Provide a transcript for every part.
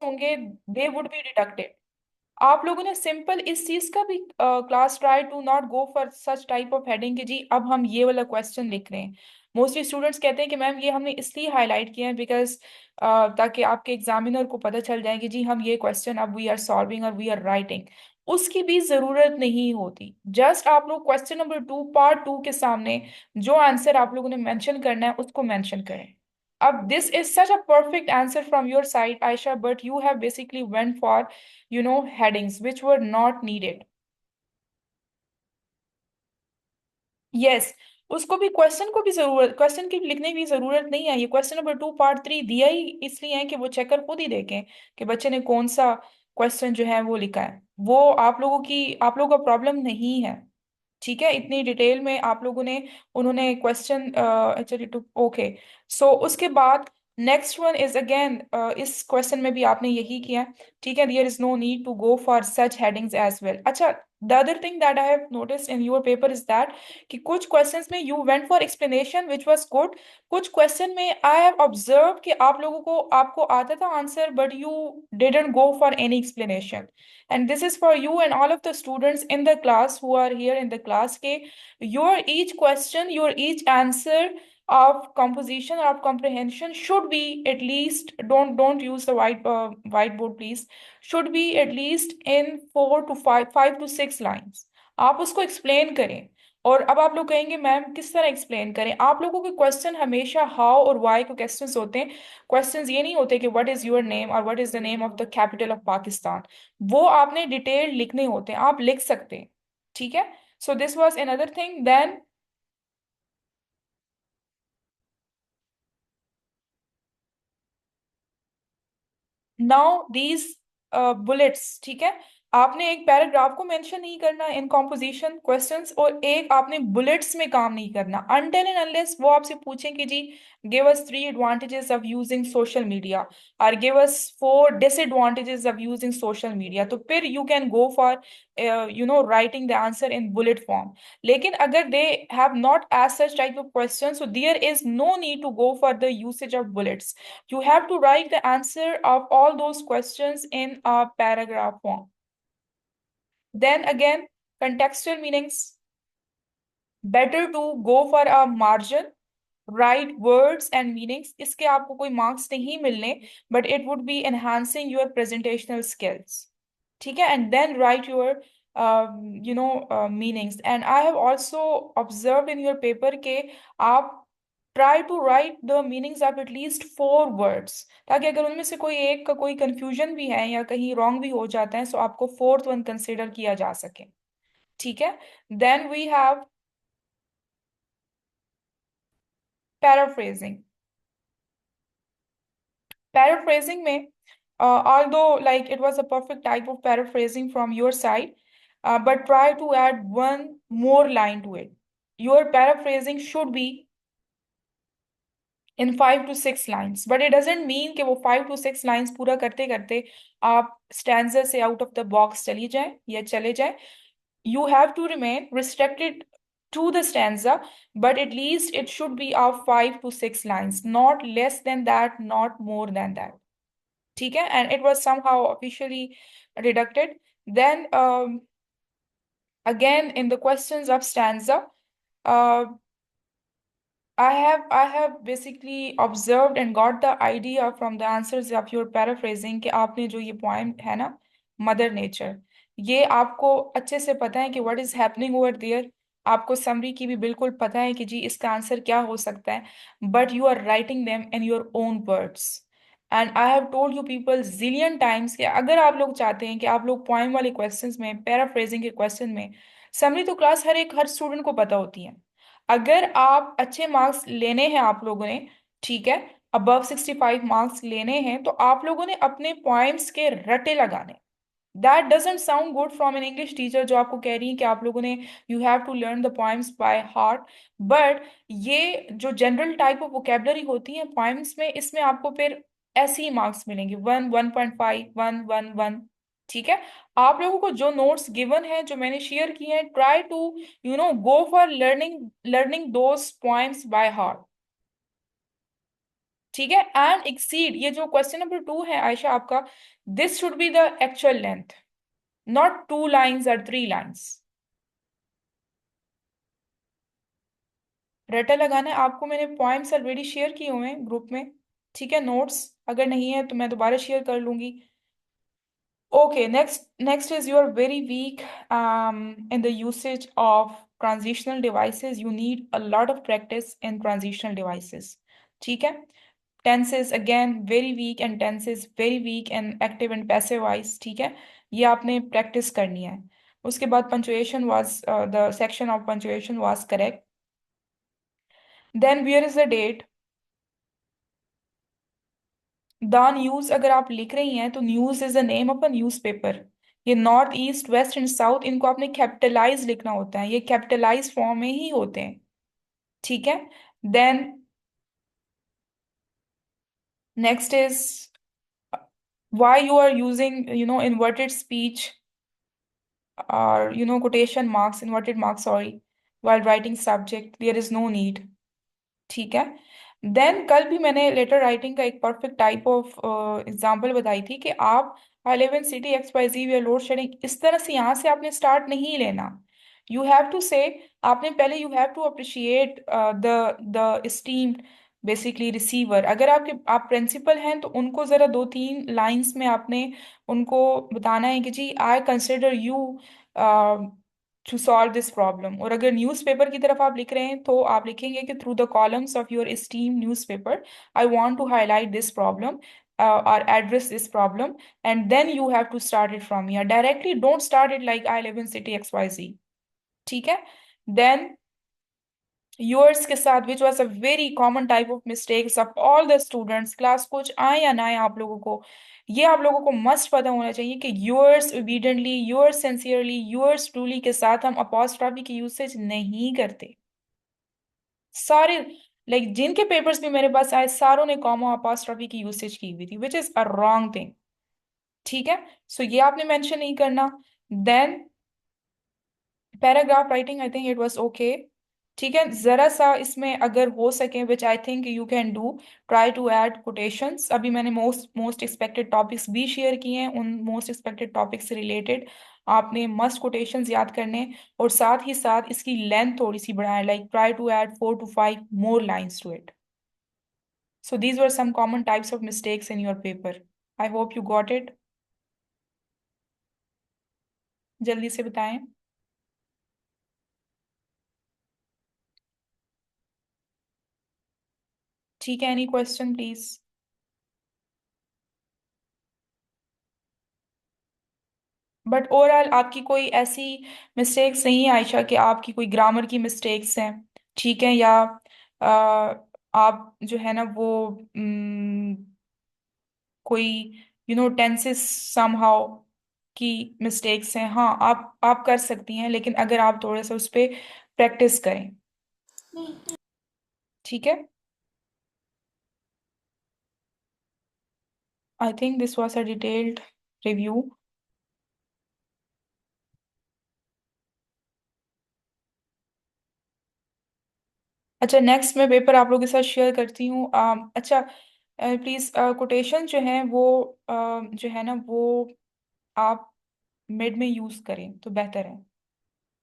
होंगे they would be deducted. आप लोगों ने सिंपल इस चीज का भी class try to not go for such type of heading कि जी अब हम ये वाला क्वेश्चन लिख रहे हैं। मोस्टली स्टूडेंट्स कहते हैं कि मैम ये हमने इसलिए हाईलाइट किया है बिकॉज ताकि आपके एग्जामिनर को पता चल जाए कि जी हम ये क्वेश्चन अब वी आर सॉल्विंग और वी आर राइटिंग। उसकी भी जरूरत नहीं होती। जस्ट आप लोग क्वेश्चन नंबर 2 पार्ट 2 के सामने जो आंसर आप लोगों ने मेंशन करना है उसको मेंशन करें। अब this is such a perfect answer from your side, Aisha, but you have basically went for, headings which were not needed. Yes, उसको भी क्वेश्चन को भी जरूरत, क्वेश्चन की लिखने की जरूरत नहीं है। ये क्वेश्चन नंबर 2 पार्ट 3 दिया ही इसलिए है कि वो चेकर खुद ही देखें कि बच्चे ने कौन सा क्वेश्चन जो है वो लिखा है। वो आप लोगों का प्रॉब्लम नहीं है। ठीक है, इतनी डिटेल में आप लोगों ने, उन्होंने question actually two okay. So उसके बाद नेक्स्ट वन इज अगेन, इस क्वेश्चन में भी आपने यही किया है। ठीक है, there is no need to go for such headings as well. अच्छा, the other thing that I have notice in your paper is that कि कुछ क्वेश्चंस में you went for explanation which was good. कुछ question में I have observe कि आप लोगों को, आपको आता था answer but you didn't go for any explanation. and this is for you and all of the students in the class who are here in the class ke your each question, your each answer of composition or of comprehension should be at least, don't use the whiteboard please, should be at least in 5 to 6 lines। आप उसको explain करें। और अब आप लोग कहेंगे ma'am किस तरह एक्सप्लेन करें। आप लोगों के क्वेश्चन हमेशा हाउ और व्हाई के क्वेश्चंस होते हैं। क्वेश्चंस ये नहीं होते कि व्हाट इज योर नेम और what is the name of the capital of Pakistan. वो आपने डिटेल लिखने होते हैं, आप लिख सकते हैं। ठीक है, so this was another thing. Then now these bullets, ठीक है, आपने एक पैराग्राफ को मेंशन नहीं करना इन कॉम्पोजिशन क्वेश्चंस, और एक आपने बुलेट्स में काम नहीं करना अनटिल एंड अनलेस वो आपसे पूछें कि जी give us 3 advantages of using social media और give us 4 disadvantages of using social media, तो फिर you can go for writing the answer in bullet form. लेकिन अगर they have not as such type of question, so there is no need to go for the usage of bullets. You have to write the answer of all those questions in a paragraph form. Then again, contextual meanings. Better to go for a margin, write words and meanings. इसके आपको कोई marks नहीं मिलने, but it would be enhancing your presentational skills. ठीक है, and then write your meanings। And I have also observed in your paper के आप try to write the meanings of at least 4 words, ताकि अगर उनमें से कोई एक का कोई confusion भी है या कहीं wrong भी हो जाता है तो आपको फोर्थ वन कंसिडर किया जा सके। ठीक है, then we have paraphrasing। Paraphrasing में, although like it was a perfect type of paraphrasing from your side, but try to add one more line to it। Your paraphrasing should be in 5 to 6 lines, but it doesn't mean कि वो 5 to 6 lines पूरा करते करते आप stanza से out of the box चली जाए या चले जाए। You have to remain restricted to the stanza, but at least it should be of 5 to 6 lines, not less than that, not more than that। ठीक है, and it was somehow officially deducted। Then again in the questions of stanza, uh, I have basically observed and got the idea from the answers of your paraphrasing कि आपने जो ये poem है ना, mother nature, ये आपको अच्छे से पता है कि what is happening over there। आपको समरी की भी बिल्कुल पता है कि जी इसका आंसर क्या हो सकता है, but you are writing them in your own words। And I have told you people zillion times कि अगर आप लोग चाहते हैं कि आप लोग poem वाले questions में, paraphrasing के question में, समरी तो क्लास हर स्टूडेंट को पता होती है। अगर आप अच्छे मार्क्स लेने हैं आप लोगों ने, ठीक है, above 65 मार्क्स लेने हैं, तो आप लोगों ने अपने पॉइंट्स के रटे लगाने। That doesn't sound good from an English teacher जो आपको कह रही है कि आप लोगों ने you have to learn the poems by heart. But ये जो जनरल टाइप ऑफ वोकेबलरी होती है पॉइम्स में, इसमें आपको फिर ऐसे ही मार्क्स मिलेंगे 1, 1.5, 1, 1, 1। ठीक है, आप लोगों को जो नोट्स गिवन है जो मैंने शेयर किए हैं, try to go for learning learning those poems by heart. ठीक है, एंड एक्सीड, ये जो क्वेश्चन नंबर 2 है आयशा आपका, this should be the actual length, not 2 lines और 3 लाइन्स। रटा लगाना है आपको, मैंने पॉइंट्स ऑलरेडी शेयर किए हुए हैं ग्रुप में। ठीक है, नोट्स अगर नहीं है तो मैं दोबारा शेयर कर लूंगी। Okay, next is you're very weak in the usage of transitional devices. You need a lot of practice in transitional devices. ठीक है? Tenses again very weak and tenses very weak in active and passive voice. ठीक है? ये आपने practice करनी है। उसके बाद punctuation was the section of punctuation was correct. Then where is the date? The news अगर आप लिख रही हैं तो news is the name of a newspaper. ये north east west and south, इनको आपने कैपिटलाइज लिखना होता है, ये कैपिटलाइज फॉर्म में ही होते हैं। ठीक है। Then next is why you are using inverted speech or quotation marks, inverted marks, sorry, while writing subject, there is no need। ठीक है। देन कल भी मैंने लेटर राइटिंग का एक परफेक्ट टाइप ऑफ एग्जांपल बताई थी कि आप I live in city XYZ we load shedding, इस तरह से यहाँ से आपने स्टार्ट नहीं लेना। यू हैव टू से, आपने पहले you have to appreciate the esteemed basically receiver. अगर आप प्रिंसिपल हैं तो उनको ज़रा 2-3 लाइंस में आपने उनको बताना है कि जी I consider you to solve this problem. और अगर न्यूज़पेपर की तरफ आप लिख रहे हैं तो आप लिखेंगे कि through the columns of your esteemed newspaper I want to highlight this problem or address this problem, and then you have to start it from here directly, don't start it like I live in city XYZ। ठीक है। Then yours के साथ which was a very common type of mistakes of all the students, class कुछ आए या ना आए आप लोगों को, ये आप लोगों को मस्ट पता होना चाहिए कि yours obediently, yours sincerely, yours truly के साथ हम अपॉस्ट्रॉफी की यूसेज नहीं करते। सारे लाइक जिनके पेपर्स भी मेरे पास आए सारों ने कॉमा अपॉस्ट्रॉफी की यूसेज की हुई थी, which is a wrong thing. ठीक है। सो ये आपने मेंशन नहीं करना। Then paragraph writing I think it was okay. ठीक है, जरा सा इसमें अगर हो सके which I think you can do, try to add quotations. अभी मैंने मोस्ट मोस्ट एक्सपेक्टेड टॉपिक्स भी शेयर किए हैं, उन मोस्ट एक्सपेक्टेड टॉपिक्स से रिलेटेड आपने मस्ट कोटेशंस याद करने, और साथ ही साथ इसकी लेंथ थोड़ी सी बढ़ाएं, like try to add 4 to 5 more lines to it. So these were some common types of mistakes in your paper. I hope you got it. जल्दी से बताएं। ठीक है, any question please. But overall आपकी कोई ऐसी मिस्टेक्स नहीं है आयशा कि आपकी कोई ग्रामर की मिस्टेक्स हैं? ठीक है, या आप जो है ना वो कोई टेंसेस समहाउ की मिस्टेक्स हैं? हाँ, आप कर सकती हैं, लेकिन अगर आप थोड़ा सा उस पर प्रैक्टिस करें। ठीक है। I think this was a detailed review. अच्छा, नेक्स्ट मैं पेपर आप लोगों के साथ शेयर करती हूँ। अच्छा, प्लीज़ कोटेशन जो है वो जो है ना वो आप मिड में यूज़ करें तो बेहतर है।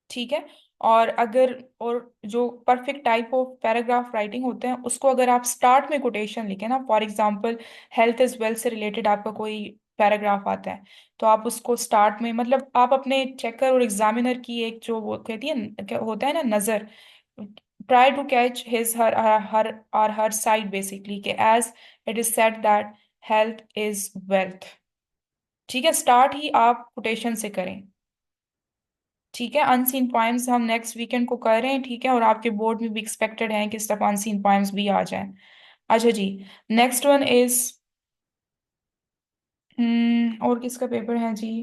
ठीक है। और अगर और जो perfect type of paragraph writing होते हैं उसको अगर आप स्टार्ट में कोटेशन लिखें ना, for example health is wealth से रिलेटेड आपका कोई पैराग्राफ आता है, तो आप उसको स्टार्ट में, मतलब आप अपने चेकर और एग्जामिनर की एक जो वो कहती है क्या होता है ना, नज़र, try to catch his her और हर साइड बेसिकली, कि as it is said that health is wealth. ठीक है, स्टार्ट ही आप कोटेशन से करें। ठीक है। अनसीन पॉइम्स हम नेक्स्ट वीकेंड को कर रहे हैं। ठीक है, और आपके बोर्ड में भी एक्सपेक्टेड है कि इस तरफ अनसीन पॉइम्स भी आ जाएं। अच्छा जी, नेक्स्ट वन इज और किसका पेपर है जी?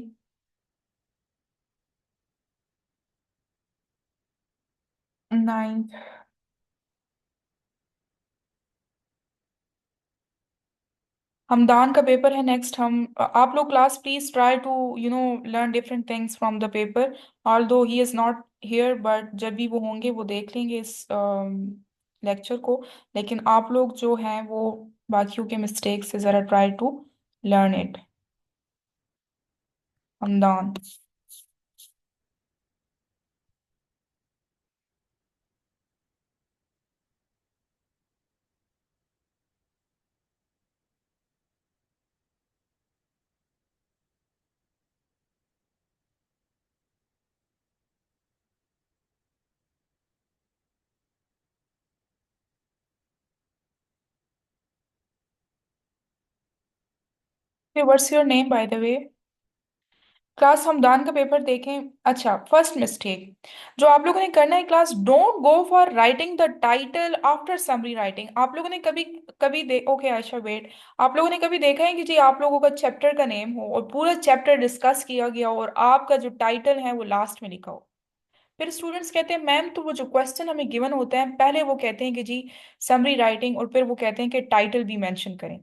9। हमदान का पेपर है नेक्स्ट। हम आप लोग class please try to learn different things from the paper, although he is not here, but जब भी वो होंगे वो देख लेंगे इस लेक्चर को। लेकिन आप लोग जो हैं वो बाकियों के मिस्टेक से ज़रा try to learn it. Hamdan. What's your name by the way? Class Hamdan का पेपर देखें। अच्छा, फर्स्ट मिस्टेक जो आप लोगों ने करना है class, don't go for writing the title after summary writing. आप लोगों ने कभी कभी ओके आयशा वेट, आप लोगों ने कभी देखा है कि जी आप लोगों का चैप्टर का नेम हो और पूरा चैप्टर डिस्कस किया गया हो और आपका जो टाइटल है वो लास्ट में लिखा हो? फिर स्टूडेंट्स कहते हैं मैम, तो वो जो क्वेश्चन हमें गिवन होता है पहले वो कहते हैं कि जी समरी राइटिंग, और फिर वो कहते हैं कि टाइटल भी मेंशन करें।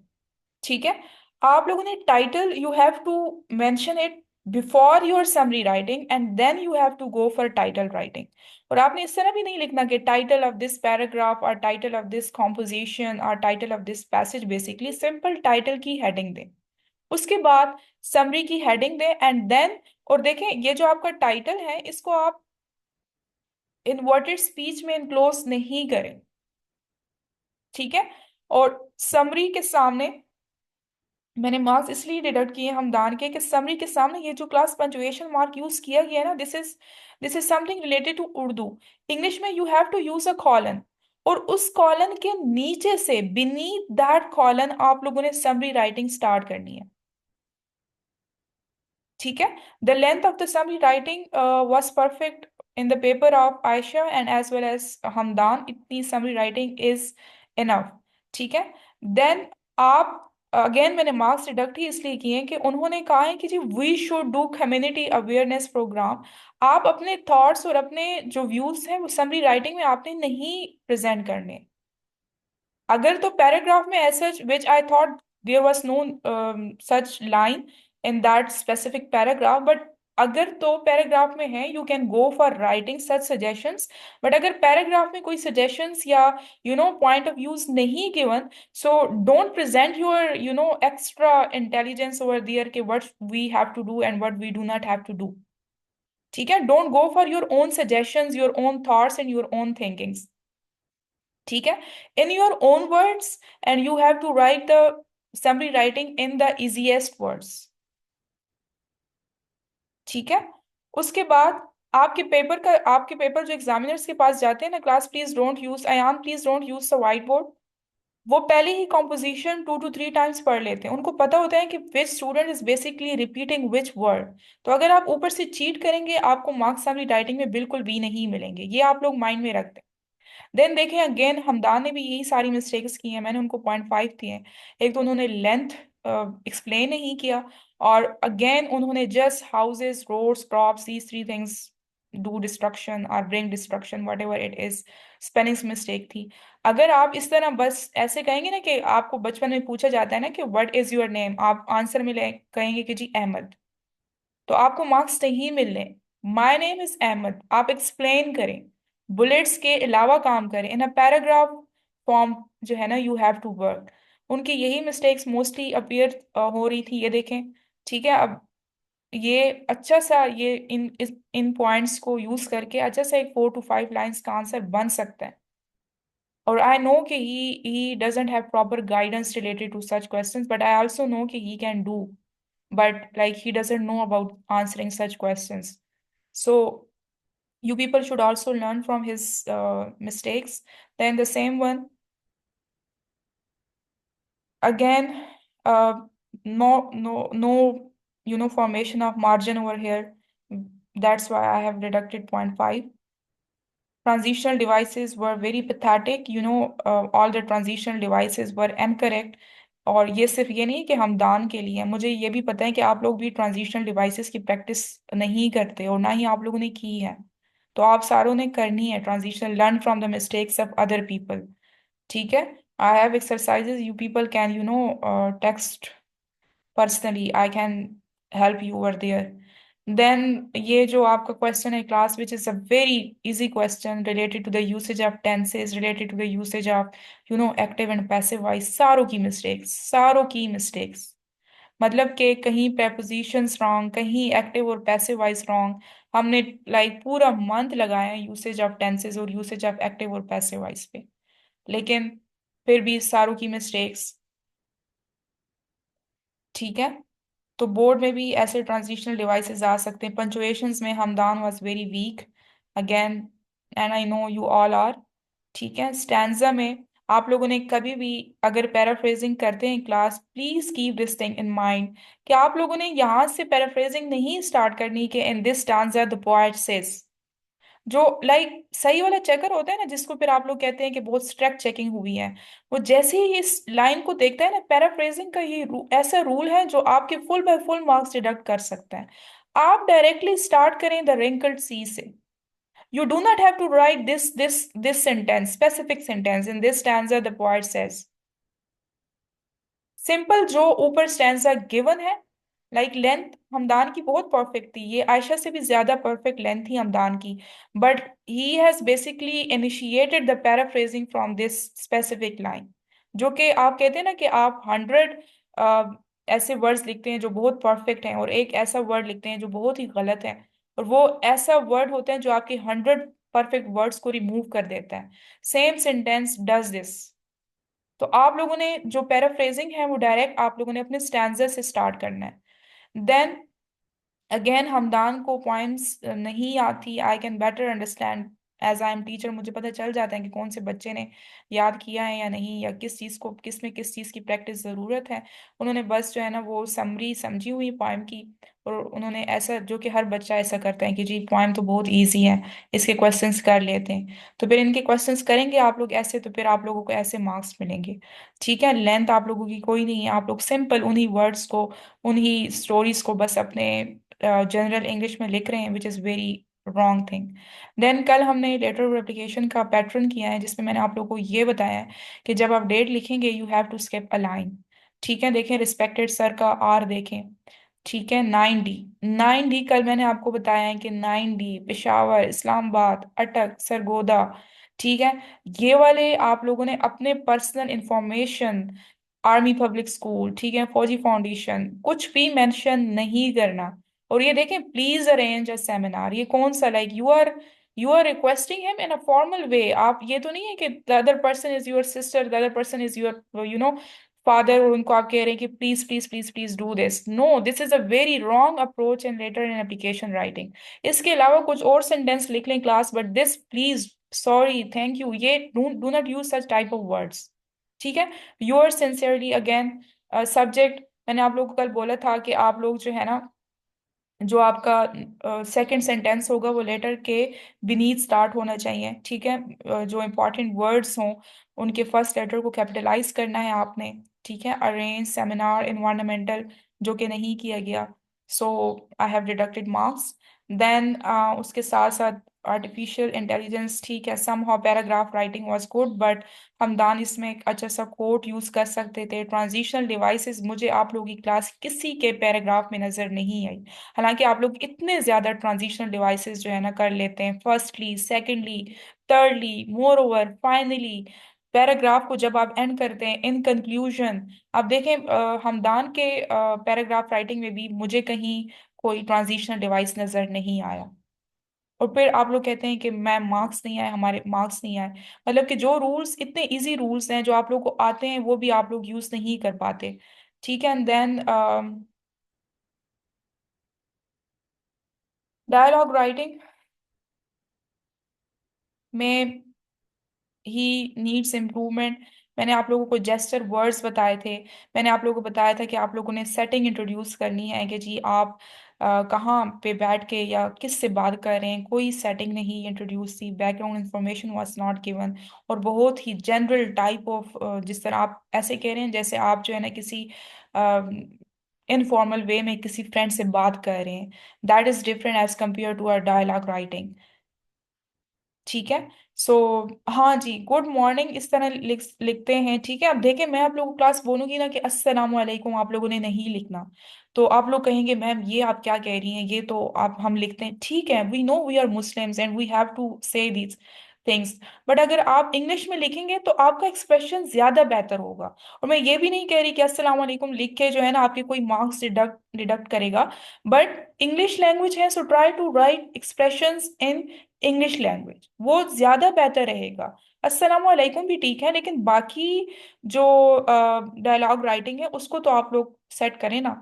ठीक है, आप लोगों ने title, you have to mention it before your summary writing and then you have to go for title writing. और आपने इस तरह भी नहीं लिखना कि टाइटल ऑफ दिस पैराग्राफ और टाइटल ऑफ दिस कॉम्पोजिशन और title of this passage, basically simple title की हेडिंग दें, उसके बाद समरी की हेडिंग दें एंड देन, और देखें ये जो आपका टाइटल है इसको आप इन्वर्टेड स्पीच में इनक्लोज नहीं करें। ठीक है, और समरी के सामने मैंने मार्क्स इसलिए डिडक्ट किए हमदान के कि समरी के सामने ये जो क्लास पंचुएशन मार्क यूज किया गया है ना, this is something related to Urdu. English में you have to use a colon, और उस कॉलन के नीचे से बीनीथ दैट कॉलन आप लोगों ने समरी राइटिंग स्टार्ट करनी है। ठीक है, the length of the summary writing was perfect in the paper of Ayesha and as well as Hamdan, इतनी समरी राइटिंग इज इनफ। ठीक है, देन आप अगेन मैंने मार्क्स डिडक्ट ही इसलिए किए हैं कि उन्होंने कहा है कि जी we should do community awareness programme. आप अपने थॉट्स और अपने जो व्यूज हैं वो समरी राइटिंग में आपने नहीं प्रेजेंट करने। अगर तो पैराग्राफ में as such which I thought there was no such line in that specific paragraph, but अगर तो पैराग्राफ में है you can go for writing such suggestions. But अगर पैराग्राफ में कोई सजेशंस या पॉइंट ऑफ व्यूज नहीं given, so don't present your extra intelligence over there के what we have to do and what we do not have to do. ठीक है, don't go for your own suggestions, your own thoughts and your own thinkings. ठीक है, in your own words, and you have to right the summary writing in the easiest words. ठीक है, उसके बाद आपके paper जो एग्जामिनर्स के पास जाते हैं ना, class please don't use Ayaan, please don't use the whiteboard. वो पहले ही कॉम्पोजिशन 2 to 3 टाइम्स पढ़ लेते हैं, उनको पता होता है कि which student is basically repeating which word. तो अगर आप ऊपर से चीट करेंगे आपको मार्क्स समरी राइटिंग में बिल्कुल भी नहीं मिलेंगे, ये आप लोग माइंड में रखते हैं। देन देखें अगेन हमदान ने भी यही सारी मिस्टेक्स की हैं, मैंने उनको 0.5 दिए हैं। एक तो उन्होंने लेंथ एक्सप्लेन नहीं किया, और अगेन उन्होंने just houses roads crops these 3 things do destruction और bring destruction whatever it is, spellings mistake थी। अगर आप इस तरह बस ऐसे कहेंगे ना कि आपको बचपन में पूछा जाता है ना कि व्हाट इज योर नेम, आप आंसर में कहेंगे कि जी अहमद, तो आपको मार्क्स नहीं मिलने। माय नेम इज अहमद, आप एक्सप्लेन करें, बुलेट्स के अलावा काम करें इन अ पैराग्राफ फॉर्म, जो है ना यू हैव टू वर्क। उनकी यही मिस्टेक्स मोस्टली अपीयर हो रही थी, ये देखें। ठीक है, अब ये अच्छा सा ये इन पॉइंट्स को यूज करके अच्छा सा एक 4 to 5 लाइंस का आंसर बन सकता है। और आई नो कि he doesn't have proper guidance related to such questions, but I also know कि he can do, but like he doesn't know about answering such questions. So you people should also learn from his mistakes. Then the same one again, uh, no formation of margin over here. That's why I have deducted 0.5. Transitional devices were very pathetic, all the transitional devices were incorrect। और ये सिर्फ ये नहीं कि हमदान के लिए है, मुझे ये भी पता है कि आप लोग भी ट्रांजिशनल डिवाइसेस की प्रैक्टिस नहीं करते और ना ही आप लोगों ने की है। तो आप सारों ने करनी है transitional, learn from the mistakes of other people. ठीक है, I have exercises, you people can text personally, I can help you over there। Then ये जो आपका क्वेश्चन है class, which is a very easy question related to the usage of tenses, related to the usage of active and passive voice, सारों की mistakes. मतलब कि कहीं prepositions wrong, कहीं एक्टिव और पैसिव वॉइस रॉन्ग। हमने पूरा मंथ लगाया है यूसेज ऑफ टेंसेस और यूसेज ऑफ एक्टिव और पैसिव वॉइस पे, लेकिन फिर भी सारों की मिस्टेक्स। ठीक है, तो बोर्ड में भी ऐसे ट्रांजिशनल डिवाइसेस आ सकते हैं। पंचुएशंस में Hamdan was very weak again, and I know you all are. ठीक है, स्टैंजा में आप लोगों ने कभी भी अगर पैराफ्रेजिंग करते हैं class, please keep this thing in mind कि आप लोगों ने यहाँ से पैराफ्रेजिंग नहीं स्टार्ट करनी कि इन this stanza the poet says. जो सही वाला चेकर होता है ना, जिसको फिर आप लोग कहते हैं कि बहुत स्ट्रिक्ट चेकिंग हुई है, वो जैसे ही इस लाइन को देखता है ना, पैराफ्रेजिंग का ये ऐसा रूल है जो आपके full by full marks deduct कर सकता है। आप डायरेक्टली स्टार्ट करें द रिंकल्ड सी से। You do not have to write this sentence, specific sentence, in this stanza the poet says. Simple जो ऊपर स्टैंजा गिवन है, लेंथ हमदान की बहुत परफेक्ट थी, ये आयशा से भी ज्यादा परफेक्ट लेंथ थी हमदान की। But he has basically initiated the paraphrasing from this specific line. जो कि आप कहते हैं ना कि आप 100 ऐसे वर्ड्स लिखते हैं जो बहुत परफेक्ट हैं, और एक ऐसा वर्ड लिखते हैं जो बहुत ही गलत है, और वो ऐसा वर्ड होता है जो आपके 100 परफेक्ट वर्ड्स को रिमूव कर देता है। Same sentence does this. तो आप लोगों ने जो पैराफ्रेजिंग है वो डायरेक्ट आप लोगों ने अपने स्टैंजा से स्टार्ट करना है। देन अगेन, हमदान को पॉइंट्स नहीं आती, I can better understand as I am teacher. मुझे पता चल जाता है कि कौन से बच्चे ने याद किया है या नहीं, या किस चीज़ को, किस में किस चीज़ की प्रैक्टिस ज़रूरत है। उन्होंने बस जो है ना वो समरी समझी हुई पोइम की, और उन्होंने ऐसा, जो कि हर बच्चा ऐसा करता है कि जी पोइम तो बहुत ईजी है, इसके क्वेश्चंस कर लेते हैं। तो फिर इनके क्वेश्चंस करेंगे आप लोग ऐसे, तो फिर आप लोगों को ऐसे मार्क्स मिलेंगे। ठीक है, लेंथ आप लोगों की कोई नहीं है, आप लोग सिंपल उन्हीं वर्ड्स को, उन्हीं स्टोरीज को बस अपने जनरल इंग्लिश में लिख रहे हैं, which is very wrong thing. Then कल हमने लेटर ऑफ एप्लीकेशन का पैटर्न किया है, जिसमें मैंने आप लोगों को ये बताया है कि जब आप डेट लिखेंगे you have to skip a line. ठीक है, देखें रिस्पेक्टेड सर का आर देखें। ठीक है, 9D, 9D कल मैंने आपको बताया है कि 9D पेशावर, इस्लामाबाद, अटक, सरगोदा। ठीक है, ये वाले आप लोगों ने अपने personal information, army public school, ठीक है, फौजी फाउंडेशन, कुछ भी मेंशन नहीं करना। और ये देखें, प्लीज अरेंज अ सेमिनार, ये कौन सा, you are requesting him in a formal way. आप, ये तो नहीं है कि the other person is your sister, the other person is your father, और उनको आप कह रहे हैं कि please please please please do this. No, this is a very wrong approach in letter in application writing. इसके अलावा कुछ और सेंटेंस लिख लें class, but this please, sorry, thank you, ये do not use such type of words. ठीक है, your sincerely again. Subject, मैंने आप लोगों को कल बोला था कि आप लोग जो है ना, जो आपका सेकंड सेंटेंस होगा वो लेटर के बीनीथ स्टार्ट होना चाहिए। ठीक है, जो इंपॉर्टेंट वर्ड्स हों उनके फर्स्ट लेटर को कैपिटलाइज करना है आपने। ठीक है, अरेंज, सेमिनार, इन्वायरमेंटल, जो कि नहीं किया गया, so I have deducted marks. Then उसके साथ साथ आर्टिफिशियल इंटेलिजेंस, ठीक है, somehow paragraph writing was good, but Hamdan इसमें एक अच्छा सा कोट यूज कर सकते थे। ट्रांजिशनल डिवाइसेस मुझे आप लोगों की क्लास किसी के पैराग्राफ में नजर नहीं आई। हालांकि आप लोग इतने ज्यादा ट्रांजिशनल डिवाइसेस जो है ना कर लेते हैं, firstly, secondly, thirdly, more over, finally. Paragraph को जब आप एंड करते हैं इन कंक्लूजन, आप देखें हमदान के पैराग्राफ राइटिंग में भी मुझे कहीं कोई ट्रांजिशनल डिवाइस नजर नहीं आया। और फिर आप लोग कहते हैं कि मैम मार्क्स नहीं आए, हमारे मार्क्स नहीं आए। मतलब कि जो रूल्स, इतने इजी रूल्स हैं जो आप लोग को आते हैं, वो भी आप लोग यूज नहीं कर पाते। ठीक है, एंड देन डायलॉग राइटिंग में ही नीड्स इम्प्रूवमेंट। मैंने आप लोगों को जेस्चर वर्ड्स बताए थे। मैंने आप लोगों को बताया था कि आप लोगों ने सेटिंग इंट्रोड्यूस करनी है कि जी आप कहाँ पे बैठ के या किस से बात कर रहे हैं, कोई सेटिंग नहीं इंट्रोड्यूस थी, background information was not given. और बहुत ही जनरल टाइप ऑफ, जिस तरह आप ऐसे कह रहे हैं जैसे आप जो है ना किसी इनफॉर्मल वे में किसी फ्रेंड से बात कर रहे हैं, that is different as compare to our dialogue writing. ठीक है, सो हाँ जी, गुड मॉर्निंग इस तरह लिखते हैं, ठीक है। अब देखें, मैं आप लोगों को क्लास बोलूंगी ना कि अस्सलाम वालेकुम, आप लोगों ने नहीं लिखना। तो आप लोग कहेंगे मैम ये आप क्या कह रही हैं, ये तो आप हम लिखते हैं, ठीक है, we know we are Muslims and we have to say these things. But अगर आप इंग्लिश में लिखेंगे तो आपका एक्सप्रेशन ज्यादा बेहतर होगा। और मैं ये भी नहीं कह रही कि अस्सलाम वालेकुम लिख के जो है ना आपके कोई मार्क्स डिडक्ट डिडक्ट करेगा। बट इंग्लिश लैंग्वेज है, so try to write expressions in English language, वो ज्यादा बेहतर रहेगा। अस्सलाम वालेकुम भी ठीक है, लेकिन बाकी जो डायलॉग राइटिंग है उसको तो आप लोग सेट करें ना,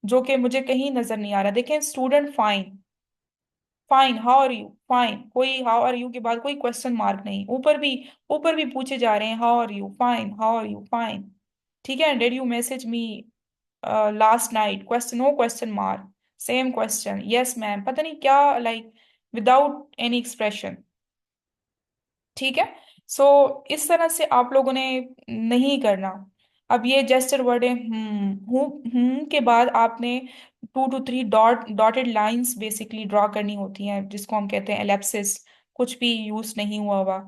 जो कि मुझे कहीं नजर नहीं आ रहा। देखें, student fine, fine, how are you, fine, कोई हाउ आर यू के बाद कोई क्वेश्चन मार्क नहीं, ऊपर भी पूछे जा रहे हैं how are you, fine, how are you, fine. ठीक है, did you message me last night, question, no question mark, same question, yes ma'am, पता नहीं क्या, लाइक विदाउट एनी एक्सप्रेशन। ठीक है। सो इस तरह से आप लोगों ने नहीं करना। अब ये जेस्चर वर्ड है, के बाद आपने 2 to 3 dotted lines basically draw करनी होती हैं, जिसको हम कहते हैं एलिप्सिस। कुछ भी यूज नहीं हुआ हुआ।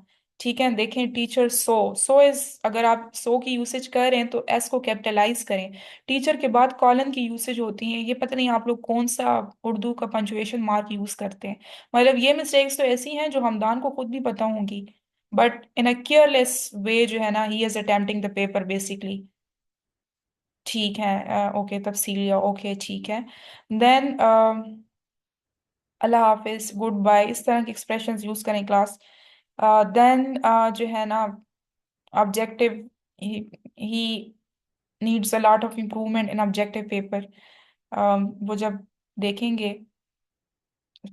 ठीक है, देखें, टीचर सो इज, अगर आप सो की यूसेज कर रहे हैं तो एस को कैपिटलाइज करें। टीचर के बाद कॉलन की यूसेज होती है, ये पता नहीं आप लोग कौन सा उर्दू का पंचुएशन मार्क यूज करते हैं। मतलब ये मिस्टेक्स तो ऐसी हैं जो हमदान को खुद भी पता होंगी, बट इन अ केयरलेस वे जो है ना, he is attempting the paper basically. ठीक है, ओके, तफसीलिया, ओके, ठीक है। देन अल्लाह हाफिज, गुड बाय, इस तरह के एक्सप्रेशंस यूज करें क्लास। देन जो है ना, objective, he needs a lot of improvement in objective paper. वो जब देखेंगे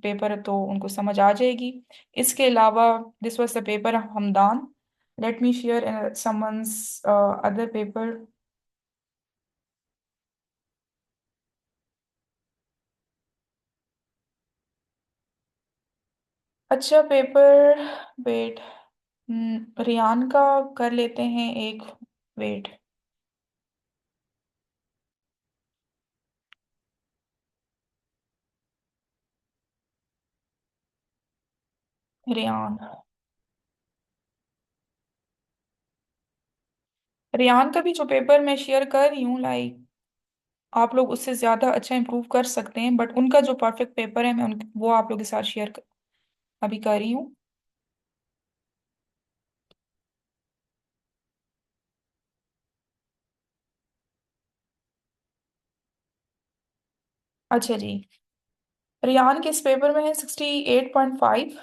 पेपर तो उनको समझ आ जाएगी। इसके अलावा this was the paper of Hamdan. Let me share someone's other paper. अच्छा पेपर, वेट, रियान का कर लेते हैं एक, वेट, रियान, रियान का भी जो पेपर मैं शेयर कर रही हूँ, लाइक आप लोग उससे ज़्यादा अच्छा इम्प्रूव कर सकते हैं, बट उनका जो परफेक्ट पेपर है मैं वो आप लोग के साथ शेयर अभी कर रही हूँ। अच्छा जी, रियान के इस पेपर में है 68.5।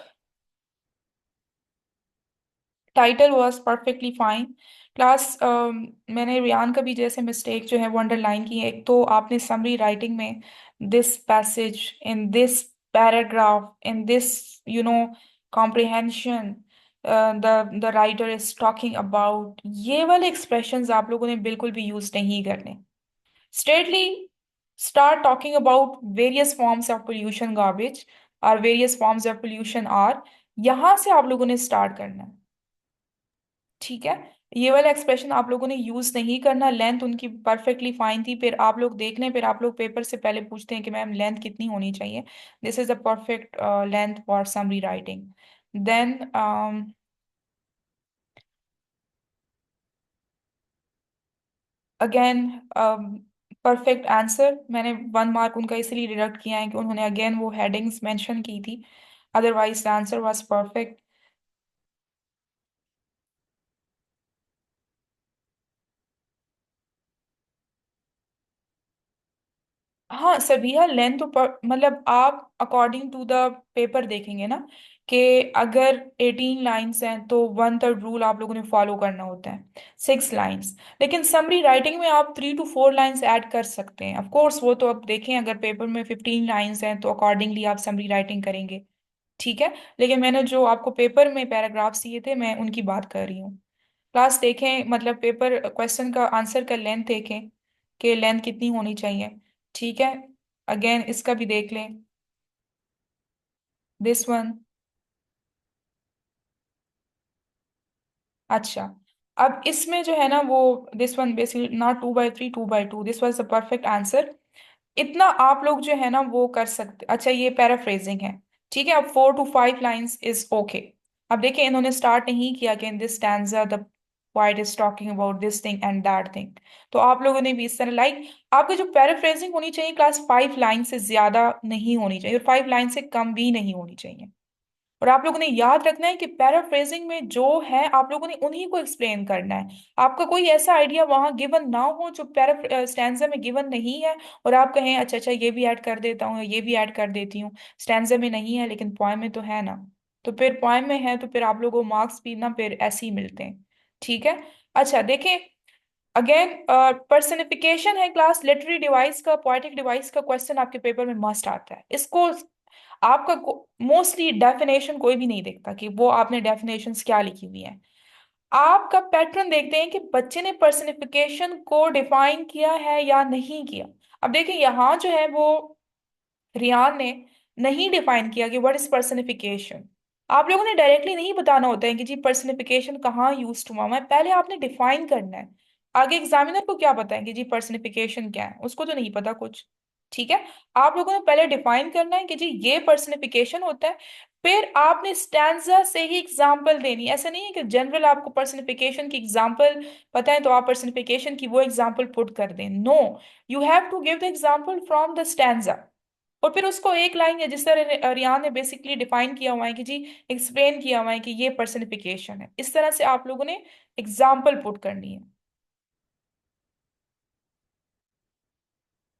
Title was perfectly fine. Class, मैंने रियान का भी जैसे मिस्टेक जो है वो अंडरलाइन की है। एक तो आपने समरी राइटिंग में this passage, in this paragraph, in this you know comprehension, the writer is talking about, ये वाले एक्सप्रेशंस आप लोगों ने बिल्कुल भी यूज नहीं करने। Straightly start talking about various forms of pollution garbage, और various forms of pollution are, यहां से आप लोगों ने स्टार्ट करना है। ठीक है, ये वाला एक्सप्रेशन आप लोगों ने यूज नहीं करना। लेंथ उनकी परफेक्टली फाइन थी, फिर आप लोग देख लें, फिर आप लोग पेपर से पहले पूछते हैं कि मैम लेंथ कितनी होनी चाहिए। This is the perfect length for summary writing. Then again perfect answer, मैंने 1 मार्क उनका इसलिए डिडक्ट किया है कि उन्होंने अगेन वो हेडिंग्स मेंशन की थी, otherwise the answer was perfect. हाँ सबिया, लेंथ तो मतलब आप अकॉर्डिंग टू द पेपर देखेंगे ना, कि अगर 18 लाइन्स हैं तो 1/3 रूल आप लोगों ने फॉलो करना होता है, 6 लाइन्स। लेकिन समरी राइटिंग में आप 3 to 4 लाइन्स ऐड कर सकते हैं। ऑफ कोर्स वो तो अब देखें, अगर पेपर में 15 लाइन्स हैं तो अकॉर्डिंगली आप समरी राइटिंग करेंगे। ठीक है, लेकिन मैंने जो आपको पेपर में पैराग्राफ्स दिए थे मैं उनकी बात कर रही हूँ। क्लास देखें, मतलब पेपर क्वेश्चन का आंसर का लेंथ देखें कि लेंथ कितनी होनी चाहिए। ठीक है, अगेन इसका भी देख लें, दिस वन। अच्छा, अब इसमें जो है ना वो, this one basically not 2/3, 2/2, this was the perfect answer. इतना आप लोग जो है ना वो कर सकते। अच्छा, ये पैराफ्रेजिंग है। ठीक है, अब 4 to 5 लाइन्स इज ओके। अब देखिए इन्होंने स्टार्ट नहीं किया कि इन this stanza the poet is talking about this thing and that thing. तो आप लोगों ने भी इस तरह लाइक, आपकी जो पैराफ्रेजिंग होनी चाहिए क्लास 5 लाइन से ज्यादा नहीं होनी चाहिए और 5 लाइन से कम भी नहीं होनी चाहिए। और आप लोगों ने याद रखना है कि पैराफ्रेजिंग में जो है आप लोगों ने उन्हीं को एक्सप्लेन करना है। आपका कोई ऐसा आइडिया वहां गिवन ना हो जो पैरा स्टैंजा में गिवन नहीं है, और आप कहें अच्छा अच्छा ये भी ऐड कर देता हूँ या ये भी ऐड कर देती हूँ, स्टैंजा में नहीं है लेकिन पोएम में तो है ना। तो फिर पोएम में है तो फिर आप लोगों को मार्क्स भी ना फिर ऐसे ही मिलते हैं। ठीक है। अच्छा देखें, अगेन पर्सनिफिकेशन है क्लास, लिटरेरी डिवाइस का, पोएटिक डिवाइस का क्वेश्चन आपके पेपर में मस्ट आता है। इसको आपका मोस्टली डेफिनेशन कोई भी नहीं देखता कि वो आपने डेफिनेशंस क्या लिखी हुई है। आपका पैटर्न देखते हैं कि बच्चे ने पर्सनिफिकेशन को डिफाइन किया है या नहीं किया। अब देखिए यहाँ जो है वो रियान ने नहीं डिफाइन किया कि व्हाट इज पर्सनिफिकेशन। आप लोगों ने डायरेक्टली नहीं बताना होता है कि जी पर्सनिफिकेशन कहाँ यूज हुआ है, पहले आपने डिफाइन करना है। आगे एग्जामिनर को क्या पता है कि जी पर्सनिफिकेशन क्या है, उसको तो नहीं पता कुछ। ठीक है। आप लोगों ने पहले डिफाइन करना है कि जी ये पर्सनिफिकेशन होता है, फिर आपने स्टैंजा से ही एग्जाम्पल देनी है। ऐसा नहीं है कि जनरल आपको पर्सनिफिकेशन की एग्जाम्पल पता है तो आप पर्सनिफिकेशन की वो एग्जाम्पल पुट कर दें। No, you have to give the example from the stanza, और फिर उसको एक लाइन या जिस तरह रियान ने बेसिकली डिफाइन किया हुआ है कि जी एक्सप्लेन किया हुआ है कि ये पर्सनिफिकेशन है, इस तरह से आप लोगों ने एग्जाम्पल पुट करनी है।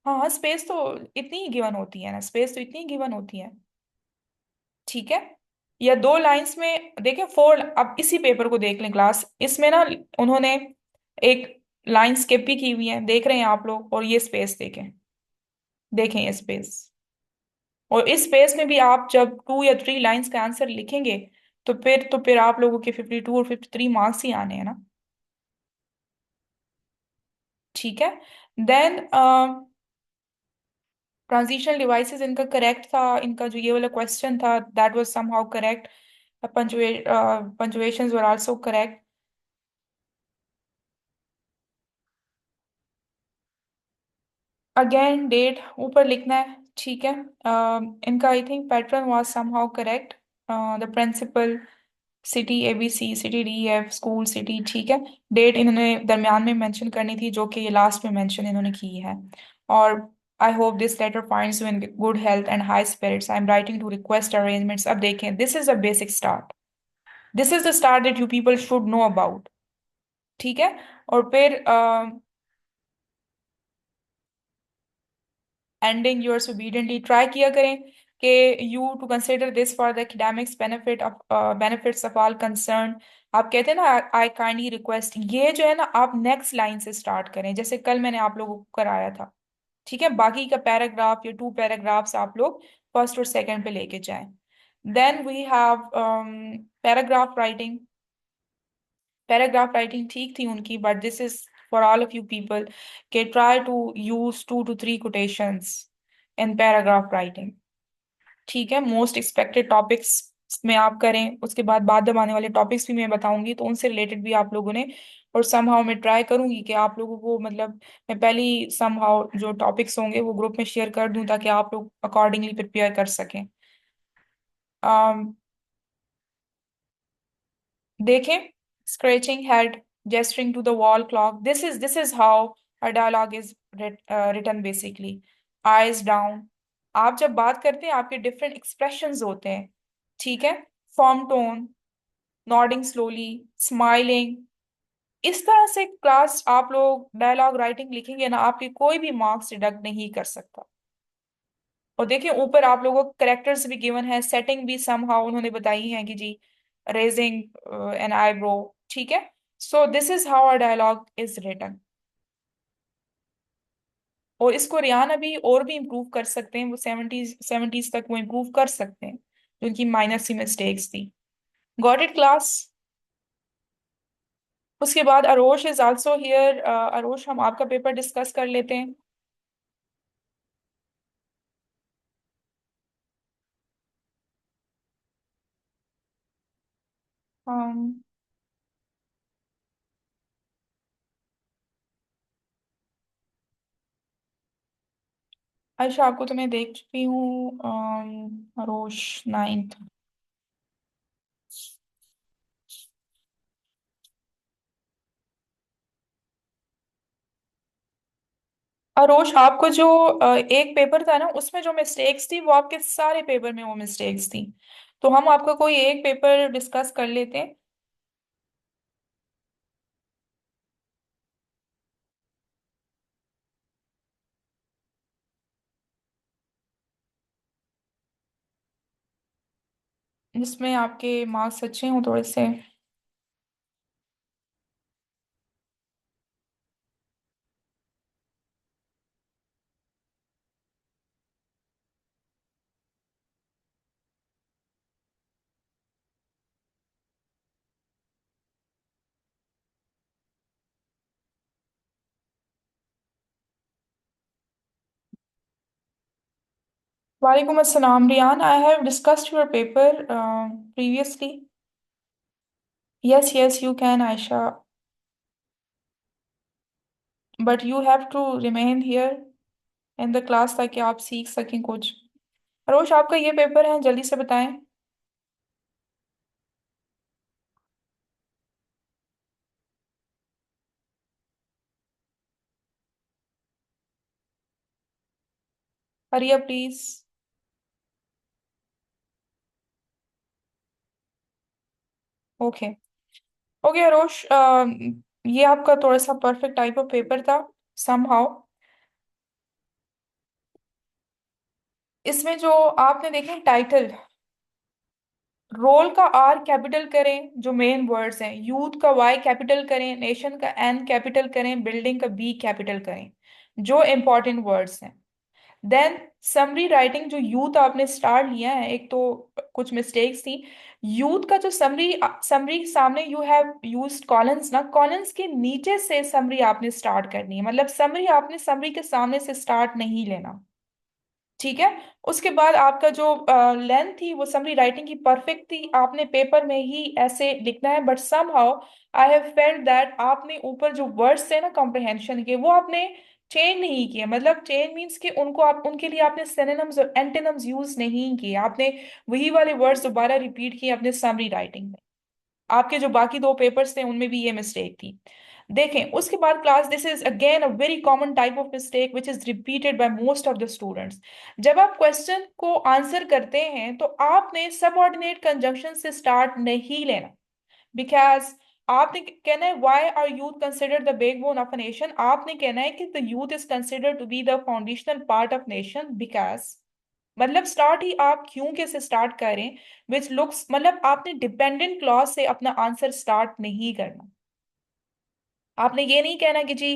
हाँ हाँ, स्पेस तो इतनी ही गिवन होती है ना, स्पेस तो इतनी ही गिवन होती है। ठीक है। या 2 लाइंस में देखें, 4, अब इसी पेपर को देख लें क्लास, इसमें ना उन्होंने एक लाइन स्किप भी की हुई है, देख रहे हैं आप लोग, और ये स्पेस देखें, देखें ये स्पेस। और इस स्पेस में भी आप जब 2 या 3 लाइंस का आंसर लिखेंगे तो फिर आप लोगों के 52 और 53 मार्क्स ही आने हैं ना। ठीक है। देन ट्रांजिशनल डिवाइसेस इनका करेक्ट था, इनका जो ये वाला क्वेश्चन था that was somehow correct, punctuations were also correct. Again date ऊपर लिखना है। ठीक है। इनका I think pattern was somehow correct, the principal, city ABC, city DF, school city. ठीक है। डेट इन्होंने दरमियान में मेंशन करनी थी जो कि ये लास्ट में मेंशन इन्होंने की है। और I hope this letter finds you in good health and high spirits, I am writing to request arrangements. अब देखें, this is a basic start, this is the start that you people should know about. ठीक है। और फिर ending yours obediently, try किया करें कि you to consider this for the academics benefits of all concern. आप कहते हैं ना आई काइंडली रिक्वेस्ट, ये जो है ना आप नेक्स्ट लाइन से स्टार्ट करें जैसे कल मैंने आप लोगों को कराया था। ठीक है। बाकी का पैराग्राफ या 2 पैराग्राफ्स आप लोग फर्स्ट और सेकंड पे लेके जाएं। Then we have paragraph writing. Paragraph writing ठीक थी उनकी, but this is for all of you people के try to use 2 to 3 quotations in paragraph writing. ठीक है। मोस्ट एक्सपेक्टेड टॉपिक्स में आप करें, उसके बाद दबाने वाले टॉपिक्स भी मैं बताऊंगी तो उनसे रिलेटेड भी आप लोगों ने, और समहाउ मैं ट्राई करूंगी कि आप लोगों को मतलब मैं पहले ही समहाउ जो टॉपिक्स होंगे वो ग्रुप में शेयर कर दूं ताकि आप लोग अकॉर्डिंगली प्रिपेयर कर सकें। देखें, scratching head, gesturing to the wall clock, this is how a dialogue is written basically। eyes down, आप जब बात करते हैं आपके डिफरेंट एक्सप्रेशंस होते हैं। ठीक है। Form tone, nodding slowly, smiling, इस तरह से क्लास आप लोग डायलॉग राइटिंग लिखेंगे ना, आपके कोई भी मार्क्स डिडक्ट नहीं कर सकता। और देखिए ऊपर आप लोगों को करेक्टर्स भी गिवन है, सेटिंग भी समहाउ उन्होंने बताई है कि जी रेजिंग एन आईब्रो। ठीक है। So this is how a dialogue is written. और इसको रियान अभी और भी इम्प्रूव कर सकते हैं, वो 70s तक वो इम्प्रूव कर सकते हैं जो उनकी माइनर सी मिस्टेक्स थी। Got it class. उसके बाद अरोश इज आल्सो हियर। अरोश, हम आपका पेपर डिस्कस कर लेते हैं। um, अच्छा आपको तो मैं देख चुकी हूँ। अरोश 9th। अरोश, आपको जो एक पेपर था ना, उसमें जो मिस्टेक्स थी वो आपके सारे पेपर में वो मिस्टेक्स थी। तो हम आपका कोई एक पेपर डिस्कस कर लेते हैं, जिसमें आपके मार्क्स अच्छे हों थोड़े से। वालेकुम अस्सलाम Riyan, I have discussed your paper previously. Yes yes, you can Ayesha, but you have to remain here in the class ताकि आप सीख सकें कुछ। अरोश, आपका ये पेपर है, जल्दी से बताएं। हरिया प्लीज। ओके। ओके अरोश, ये आपका थोड़ा सा परफेक्ट टाइप ऑफ पेपर था समहाउ। इसमें जो आपने देखे टाइटल, रोल का आर कैपिटल करें, जो मेन वर्ड्स हैं, यूथ का वाई कैपिटल करें, नेशन का एन कैपिटल करें, बिल्डिंग का बी कैपिटल करें, जो इंपॉर्टेंट वर्ड्स हैं। देन समरी राइटिंग, जो यूथ आपने स्टार्ट लिया है, एक तो कुछ मिस्टेक्स थी। यूथ का जो समरी समरी के सामने यू हैव यूज्ड कॉलन्स ना, कॉलन्स के नीचे से समरी आपने स्टार्ट करनी है, मतलब समरी आपने समरी के सामने से स्टार्ट नहीं लेना। ठीक है। उसके बाद आपका जो लेंथ थी वो समरी राइटिंग की परफेक्ट थी, आपने पेपर में ही ऐसे लिखना है, but somehow I have felt that आपने ऊपर जो वर्ड्स थे ना कॉम्प्रिहेंशन के, वो आपने चेंज नहीं किए। मतलब चेंज मीन्स कि उनको आप उनके लिए आपने सिनोनिम्स और एंटोनिम्स यूज नहीं किए, आपने वही वाले वर्ड्स दोबारा रिपीट किए अपने समरी राइटिंग में। आपके जो बाकी दो पेपर्स थे उनमें भी ये मिस्टेक थी। देखें उसके बाद class, this is again a very common type of mistake which is repeated bye most of the students. जब आप क्वेश्चन को आंसर करते हैं तो आपने सबऑर्डिनेट कंजंक्शन से स्टार्ट नहीं लेना, बिकॉज आपने कहना है why are youth considered the backbone of a nation, आपने कहना है कि the youth is considered to be the foundational part of nation because, मतलब स्टार्ट ही आप क्यों के से स्टार्ट करें, विच लुक्स, मतलब आपने डिपेंडेंट क्लॉज से अपना आंसर स्टार्ट नहीं करना। आपने ये नहीं कहना कि जी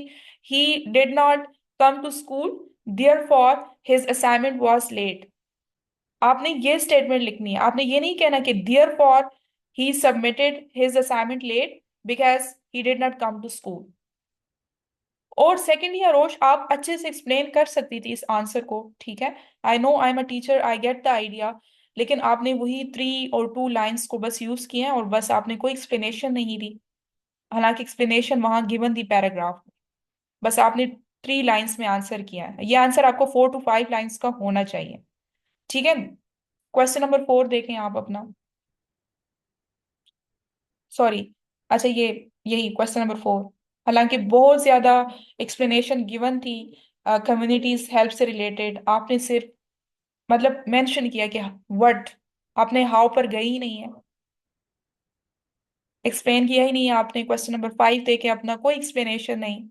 he did not come to school therefore his assignment was late. आपने ये स्टेटमेंट लिखनी है, आपने ये नहीं कहना कि there for he submitted his assignment late because he did not come to school. और सेकेंडली अरोश, आप अच्छे से एक्सप्लेन कर सकती थी इस आंसर को, ठीक है। I know I am a teacher, I get the idea, लेकिन आपने वही 3 और 2 लाइंस को बस यूज किए हैं और बस आपने कोई एक्सप्लेनेशन नहीं दी। हालांकि एक्सप्लेनेशन वहां गिवन थी पैराग्राफ में, बस आपने 3 लाइंस में आंसर किया है। ये आंसर आपको 4 to 5 लाइंस का होना चाहिए, ठीक है। क्वेश्चन नंबर 4 देखें आप अपना। सॉरी, अच्छा ये यही क्वेश्चन नंबर 4। हालांकि बहुत ज्यादा एक्सप्लेनेशन गिवन थी कम्युनिटीज हेल्प से रिलेटेड, आपने सिर्फ मतलब मेंशन किया कि व्हाट, आपने हाउ पर गई ही नहीं है, एक्सप्लेन किया ही नहीं है आपने। क्वेश्चन नंबर 5 देके अपना कोई एक्सप्लेनेशन नहीं।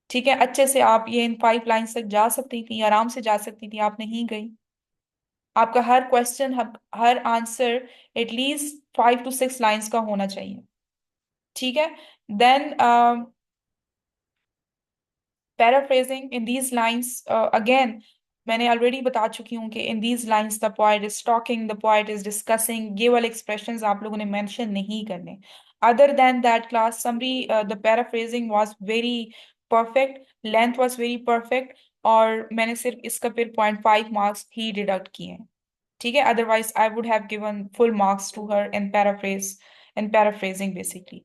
ठीक है, अच्छे से आप ये इन 5 लाइन्स तक जा सकती थी, आराम से जा सकती थी, आप नहीं गई। आपका हर क्वेश्चन, हर आंसर एटलीस्ट 5 to 6 लाइन्स का होना चाहिए, ठीक है। Then paraphrasing in these lines, again मैंने ऑलरेडी बता चुकी हूँ कि in these lines the poet is talking, the poet is discussing, ये वाले expressions आप लोगों ने mention नहीं करने। other than that class summary, the paraphrasing was very perfect, length was very perfect, और मैंने सिर्फ इसका फिर 0.5 मार्क्स ही डिडक्ट किए हैं, ठीक है। Otherwise I would have given full marks to her in paraphrase, in paraphrasing basically.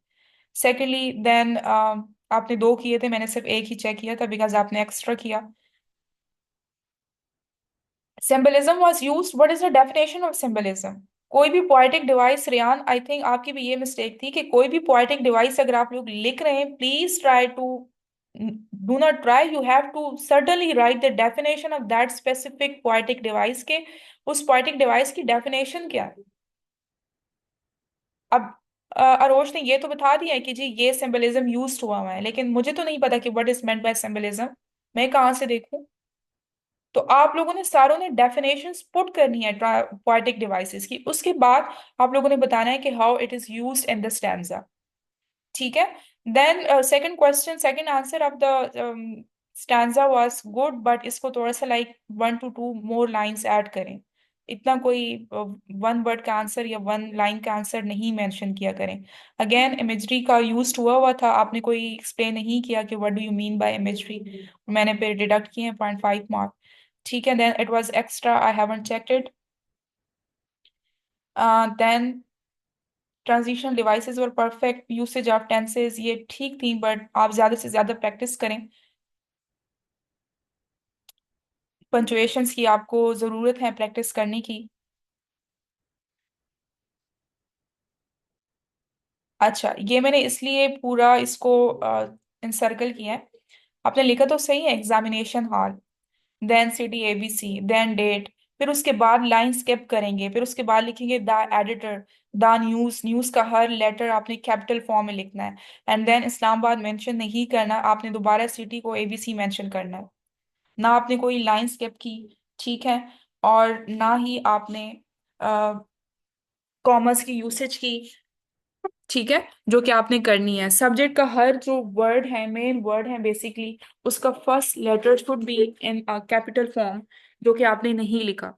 Secondly then आपने 2 किए थे, मैंने सिर्फ एक ही चेक किया था बिकॉज आपने एक्स्ट्रा किया। Symbolism was used, what is the definition of symbolism? कोई भी poetic device, Riyan I think आपकी भी ये मिस्टेक थी कि कोई भी पोएटिक डिवाइस अगर आप लोग लिख रहे हैं, please try to do not try, you have to certainly write the definition of that specific poetic device के, उस पोएटिक डिवाइस की डेफिनेशन क्या है। अब अरोश ने ये तो बता दिया है कि जी ये सिंबलिज्म यूज हुआ हुआ है, लेकिन मुझे तो नहीं पता कि what is meant by symbolism, मैं कहाँ से देखूं। तो आप लोगों ने सारों ने डेफिनेशंस पुट करनी है पोएटिक डिवाइसेस की, उसके बाद आप लोगों ने बताना है कि how it is used in the stanza. ठीक है। Then second question, second answer of the stanza was good, but इसको थोड़ा सा like 1 to 2 more lines add करें। इतना कोई वन वर्ड का आंसर या वन लाइन का आंसर नहीं मेंशन किया करें। अगेन इमेजरी का यूज हुआ हुआ था, आपने कोई एक्सप्लेन नहीं किया कि what do you mean by imagery, मैंने फिर डिडक्ट किए हैं 0.5 मार्क। ठीक है, then it was extra, I haven't checked it. Then transition devices और परफेक्ट यूसेज ऑफ टेंसेस ये ठीक थी, बट आप ज्यादा से ज्यादा प्रैक्टिस करें। पंचुएशंस की आपको जरूरत है प्रैक्टिस करने की। अच्छा, ये मैंने इसलिए पूरा इसको इंसर्कल किया है। आपने लिखा तो सही है, examination hall, then city ABC, then date, फिर उसके बाद लाइन स्किप करेंगे, फिर उसके बाद लिखेंगे the editor, the news, news का हर लेटर आपने कैपिटल फॉर्म में लिखना है, एंड देन इस्लामाबाद मेंशन नहीं करना, आपने दोबारा सिटी को एबीसी मेंशन करना है। ना आपने कोई लाइन स्किप की, ठीक है, और ना ही आपने कॉमर्स की यूसेज की, ठीक है, जो कि आपने करनी है। सब्जेक्ट का हर जो वर्ड है, मेन वर्ड है बेसिकली, उसका first letter should be in capital form, जो कि आपने नहीं लिखा।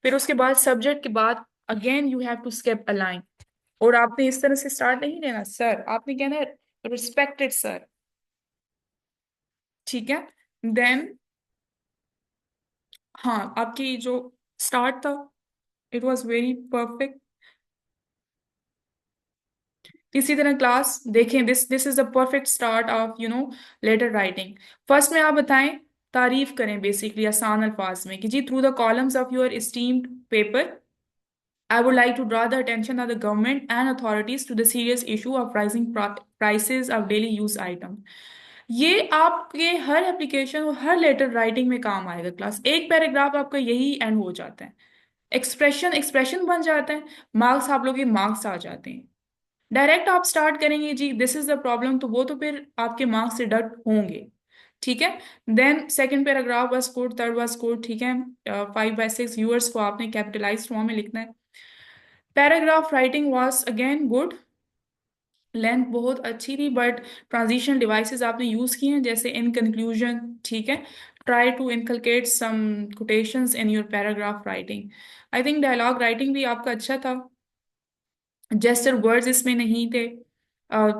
फिर उसके बाद सब्जेक्ट के बाद again you have to skip a line, और आपने इस तरह से स्टार्ट नहीं लेना सर, आपने कहना है रिस्पेक्टेड सर। ठीक है। देन हाँ, आपकी जो स्टार्ट था, इट वॉज वेरी परफेक्ट। इसी तरह क्लास देखें, this this is the perfect start of letter writing. First में आप बताएं, तारीफ करें बेसिकली आसान अल्फाज में कि जी through the columns of your esteemed paper I would like to draw the attention of the government and authorities to the serious issue of rising prices of daily use item। ये आपके हर application और हर letter writing में काम आएगा class. एक paragraph आपका यही and हो जाता है, एक्सप्रेशन एक्सप्रेशन बन जाता है, मार्क्स आप लोग के मार्क्स आ जाते हैं। डायरेक्ट आप स्टार्ट करेंगे जी दिस इज द प्रॉब्लम, तो वो तो फिर आपके मार्क्स डिडक्ट होंगे। ठीक है। Then second paragraph was good, third was good, ठीक है। 5/6 यूअर्स को आपने कैपिटलाइज फॉर्म में लिखना है। Paragraph writing was again good, length बहुत अच्छी थी, बट ट्रांजिशन डिवाइसेस आपने यूज किए हैं जैसे इन कंक्लूजन, ठीक है। Try to inculcate some quotations in your paragraph writing. I think dialogue writing भी आपका अच्छा था, जेस्चर वर्ड्स इसमें नहीं थे,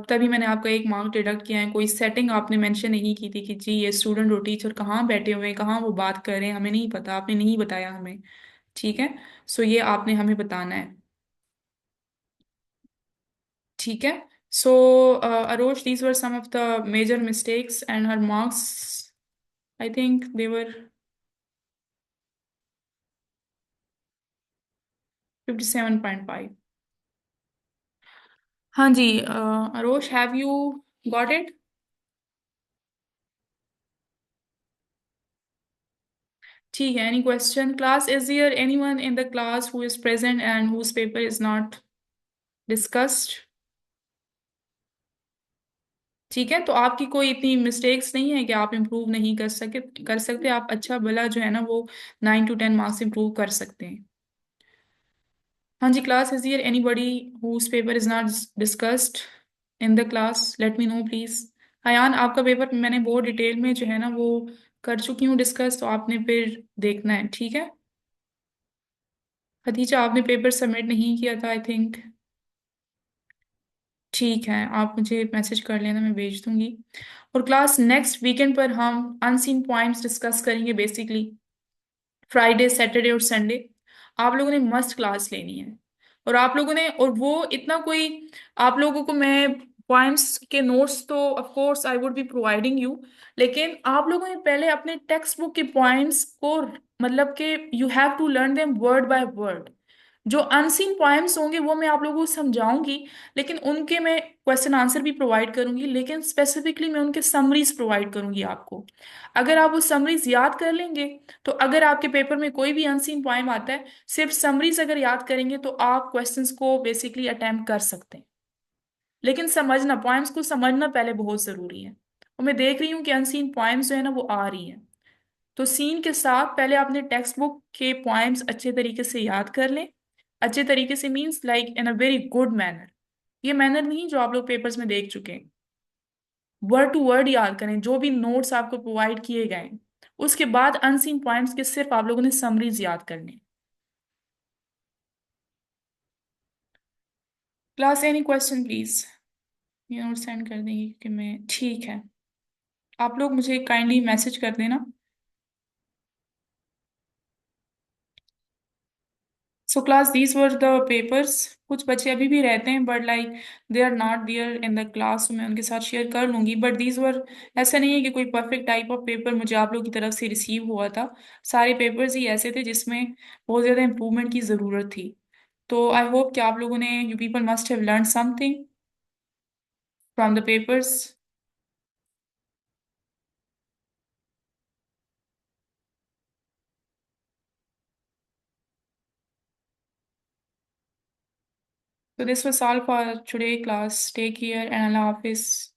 तभी मैंने आपका एक मार्क डिडक्ट किया है। कोई सेटिंग आपने मेंशन नहीं की थी कि जी ये स्टूडेंट और टीचर कहाँ बैठे हुए हैं, कहाँ वो बात कर रहे हैं, हमें नहीं पता, आपने नहीं बताया हमें। ठीक है, सो ये आपने हमें बताना है। ठीक है। So Arooj, these were some of the major mistakes and her marks I think they were 57.5। हाँ जी, Arooj, have you got it? ठीक है, any question class, is there anyone in the class who is present and whose paper is not discussed? ठीक है, तो आपकी कोई इतनी मिस्टेक्स नहीं है कि आप इम्प्रूव नहीं कर सकते, आप अच्छा भला जो है ना वो 9 to 10 मार्क्स इम्प्रूव कर सकते हैं। हाँ जी class, is here anybody whose paper is not discussed in the class, let me know please. Ayaan, आपका पेपर मैंने बहुत डिटेल में जो है ना वो कर चुकी हूँ डिस्कस, तो आपने फिर देखना है, ठीक है। खदीजा, आपने पेपर सबमिट नहीं किया था आई थिंक। ठीक है, आप मुझे मैसेज कर लेना, मैं भेज दूंगी। और क्लास नेक्स्ट वीकेंड पर हम अनसीन पॉइंट्स डिस्कस करेंगे बेसिकली, फ्राइडे सैटरडे और संडे। आप लोगों ने मस्ट क्लास लेनी है, और आप लोगों ने, और वो इतना कोई, आप लोगों को मैं पॉइंट्स के नोट्स तो of course I would be providing you, लेकिन आप लोगों ने पहले अपने टेक्स्ट बुक के पॉइंट्स को, मतलब कि you have to learn them word by word. जो अनसीन पॉइम्स होंगे वो मैं आप लोगों को समझाऊंगी, लेकिन उनके मैं क्वेश्चन आंसर भी प्रोवाइड करूंगी, लेकिन स्पेसिफिकली मैं उनके समरीज प्रोवाइड करूंगी आपको। अगर आप वो समरीज याद कर लेंगे, तो अगर आपके पेपर में कोई भी अनसीन पॉइंट आता है, सिर्फ समरीज अगर याद करेंगे तो आप क्वेश्चंस को बेसिकली अटेम्प्ट कर सकते हैं। लेकिन समझना, पॉइंट्स को समझना पहले बहुत जरूरी है। और मैं देख रही हूँ कि अनसीन पॉइम्स जो है ना वो आ रही हैं। तो सीन के साथ पहले आपने टेक्स्ट बुक के पॉइम्स अच्छे तरीके से याद कर लें। अच्छे तरीके से means like in a very good manner. ये मैनर नहीं जो आप लोग पेपर्स में देख चुके हैं। वर्ड टू वर्ड याद करें जो भी नोट्स आपको प्रोवाइड किए गए हैं। उसके बाद अनसीन पॉइंट्स के सिर्फ आप लोगों ने समरीज याद करने। Class any question please. ये नोट सेंड कर देंगे कि मैं ठीक है। आप लोग मुझे काइंडली मैसेज कर देना। So class these were the papers. कुछ बच्चे अभी भी रहते हैं but like they are not there in the class, तो मैं उनके साथ शेयर कर लूंगी, बट दीज वर, ऐसा नहीं है कि कोई परफेक्ट टाइप ऑफ पेपर मुझे आप लोग की तरफ से रिसीव हुआ था। सारे पेपर्स ही ऐसे थे जिसमें बहुत ज़्यादा इम्प्रूवमेंट की ज़रूरत थी। तो आई होप कि आप लोगों ने, you people must have learn something from the papers. So this was all for today class. Take care and Allah Hafiz.